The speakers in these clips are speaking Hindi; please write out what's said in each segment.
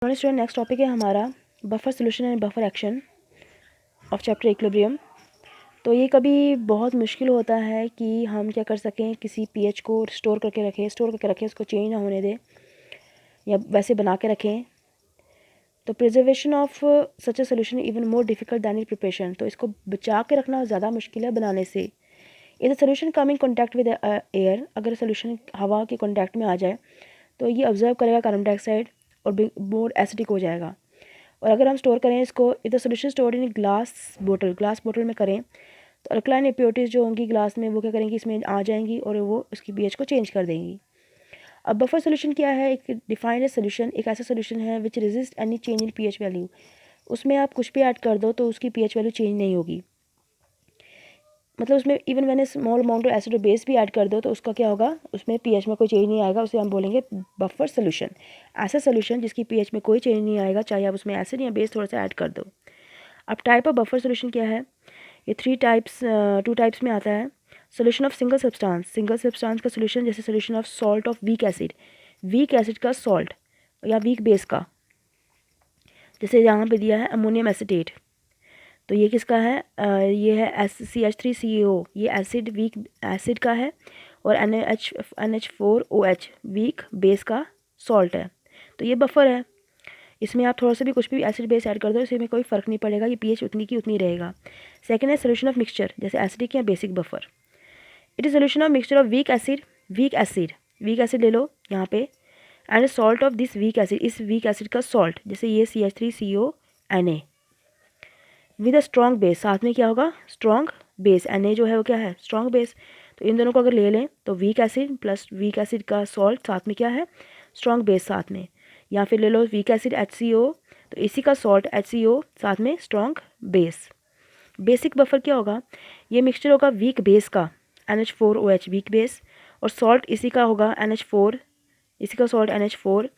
स्टूडेंट नेक्स्ट टॉपिक है हमारा buffer solution and buffer action of chapter equilibrium. तो ये कभी बहुत मुश्किल होता है कि हम क्या कर सकें, किसी पीएच को स्टोर करके रखें, उसको चेंज ना होने दें या वैसे बना के रखें। तो preservation of such a solution even more difficult than it preparation. तो इसको बचा के रखना ज़्यादा मुश्किल है बनाने से। इधर solution come in contact with air, अगर सोल्यूशन हवा के कॉन्टैक्ट में आ जाए तो ये ऑब्जर्व करेगा कार्बन डाइऑक्साइड और मोर एसिडिक हो जाएगा। और अगर हम स्टोर करें इसको, इधर सोल्यूशन स्टोर इन ग्लास बोतल में करें तो अल्कलाइन इम्प्योरिटीज़ जो होंगी ग्लास में वो क्या करेंगी, इसमें आ जाएंगी और वो उसकी पीएच को चेंज कर देंगी। अब बफर सोल्यूशन क्या है? एक डिफाइंड सोल्यूशन एक ऐसा सोल्यूशन है विच resist any change in pH value. उसमें आप कुछ भी ऐड कर दो तो उसकी पीएच वैल्यू चेंज नहीं होगी। मतलब उसमें इवन मैंने small amount of acid or base भी ऐड कर दो तो उसका क्या होगा, उसमें पीएच में कोई चेंज नहीं आएगा। उसे हम बोलेंगे बफर सोल्यूशन। ऐसा सोल्यूशन जिसकी पीएच में कोई चेंज नहीं आएगा, चाहे आप उसमें एसिड या बेस थोड़ा सा ऐड कर दो। अब टाइप ऑफ बफर सोल्यूशन क्या है? ये टू टाइप्स में आता है। सोल्यूशन ऑफ सिंगल सब्सटेंस का सोल्यूशन, जैसे solution of salt of weak acid का सॉल्ट या वीक बेस का, जैसे यहाँ पे दिया है अमोनियम एसिटेट। तो ये किसका है? ये है CH3CO। ये एसिड वीक एसिड का है और NH4OH वीक बेस का सॉल्ट है। तो ये बफर है। इसमें आप थोड़ा सा भी कुछ भी एसिड बेस ऐड कर दो, इसमें कोई फ़र्क नहीं पड़ेगा, ये पीएच उतनी की उतनी रहेगा। सेकंड है सोल्यूशन ऑफ मिक्सचर, जैसे एसिडिक या basic buffer. It is solution of mixture of weak acid ले लो यहाँ पे, and salt of this weak acid, इस वीक एसिड का सॉल्ट, जैसे ये CH3CONA with a strong base. साथ में क्या होगा? Strong base. Na जो है वो क्या है? Strong base. तो इन दोनों को अगर ले लें तो weak acid plus weak acid का सॉल्ट, साथ में क्या है? स्ट्रॉन्ग बेस साथ में। या फिर ले लो वीक एसिड HCO, तो इसी का सॉल्ट HCO साथ में स्ट्रॉन्ग बेस। बेसिक बफर क्या होगा? ये मिक्सचर होगा वीक बेस का NH4OH वीक बेस, और सॉल्ट इसी का होगा NH4, इसी का सॉल्ट NH4,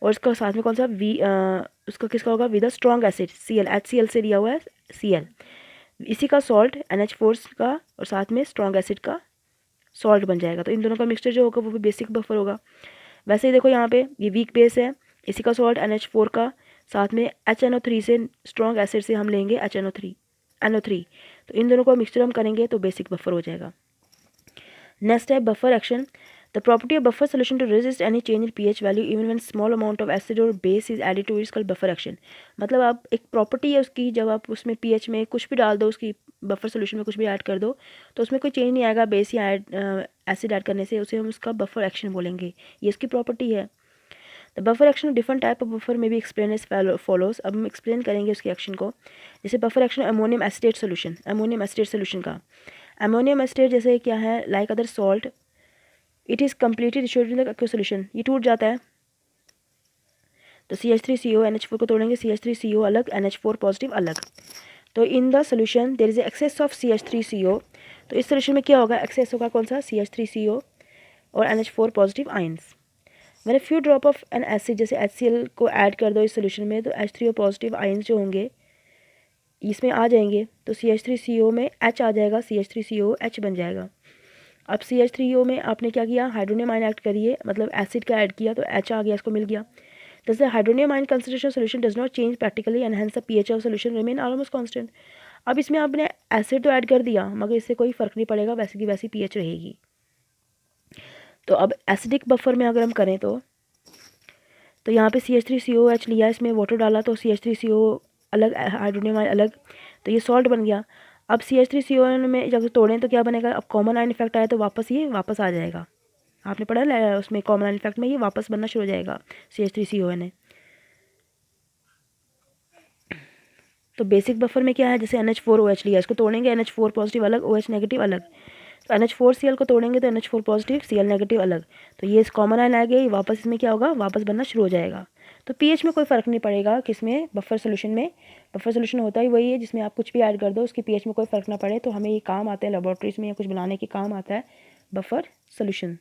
और इसका साथ में कौन सा उसका किसका होगा? With a strong acid Cl, HCl से दिया हुआ है Cl, इसी का सॉल्ट NH4 का और साथ में स्ट्रॉन्ग एसिड का सॉल्ट बन जाएगा। तो इन दोनों का मिक्सचर जो होगा वो भी बेसिक बफर होगा। वैसे ही देखो यहाँ पे ये वीक बेस है, इसी का सॉल्ट NH4 का, साथ में HNO3 से स्ट्रॉन्ग एसिड से हम लेंगे NO3। तो इन दोनों का मिक्सचर हम करेंगे तो बेसिक बफर हो जाएगा। नेक्स्ट है buffer action. The property of buffer solution to resist any change in pH value even when small amount of acid or base is added to it's called buffer action. मतलब आप एक प्रॉपर्टी है उसकी, जब आप उसमें पीएच में कुछ भी डाल दो, उसकी बफर सोल्यूशन में कुछ भी ऐड कर दो तो उसमें कोई चेंज नहीं आएगा बेस या एसिड ऐड करने से, उसे हम उसका बफर एक्शन बोलेंगे। ये इसकी प्रॉपर्टी है। The buffer action different type of buffer में भी एक्सप्लेन एज फॉलोज। अब हम एक्सप्लेन करेंगे उसके एक्शन को। जैसे buffer action ammonium acetate solution का, अमोनियम एसिटेट जैसे क्या है, like other salt, it is completely destroyed in the aqueous solution. ये टूट जाता है तो CH3CO NH4 को तोड़ेंगे, CH3CO अलग, NH4 पॉजिटिव अलग। तो in the solution there is excess of CH3CO। तो इस सोल्यूशन में क्या होगा? एक्सेस होगा कौन सा? CH3CO और NH4 पॉजिटिव आइंस। मैंने few drop of N acid, जैसे HCl को ऐड कर दो इस सोल्यूशन में, तो H3O पॉजिटिव आइंस जो होंगे इसमें आ जाएंगे। तो CH3CO में H आ जाएगा, CH3COH बन जाएगा। अब CH3O में आपने क्या किया? हाइड्रोनियम आयन ऐड करिए, मतलब एसिड का ऐड किया तो H आ गया, इसको मिल गया। Thus the hydronium ion concentration solution does not change practically and hence the pH of solution remain almost constant। अब इसमें आपने एसिड तो ऐड कर दिया मगर इससे कोई फ़र्क नहीं पड़ेगा, वैसे की वैसी पीएच रहेगी। तो अब एसिडिक बफर में अगर हम करें तो यहाँ पे CH3COH लिया, इसमें वाटर डाला तो CH3CO अलग, हाइड्रोनियम आयन अलग, तो ये सॉल्ट बन गया। अब CH3CO में जब तोड़ें तो क्या बनेगा? अब कॉमन आयन इफेक्ट आया तो वापस आ जाएगा। आपने पढ़ा है उसमें कॉमन आयन इफेक्ट में ये वापस बनना शुरू हो जाएगा CH3CONA। तो बेसिक बफर में क्या है? जैसे NH4OH लिया, इसको तोड़ेंगे NH4 पॉजिटिव अलग, OH नेगेटिव अलग। तो NH4Cl को तोड़ेंगे तो NH4 पॉजिटिव Cl नेगेटिव अलग। तो ये कॉमन आयन आ गया, ये वापस इसमें क्या होगा? वापस बनना शुरू हो जाएगा। तो पीएच में कोई फ़र्क नहीं पड़ेगा किसमें? बफर सोल्यूशन में। बफर सोल्यूशन होता ही वही है जिसमें आप कुछ भी ऐड कर दो उसकी पीएच में कोई फ़र्क ना पड़े। तो हमें ये काम आता है लेबोरेटरीज में या कुछ बनाने के काम आता है बफर सोल्यूशन।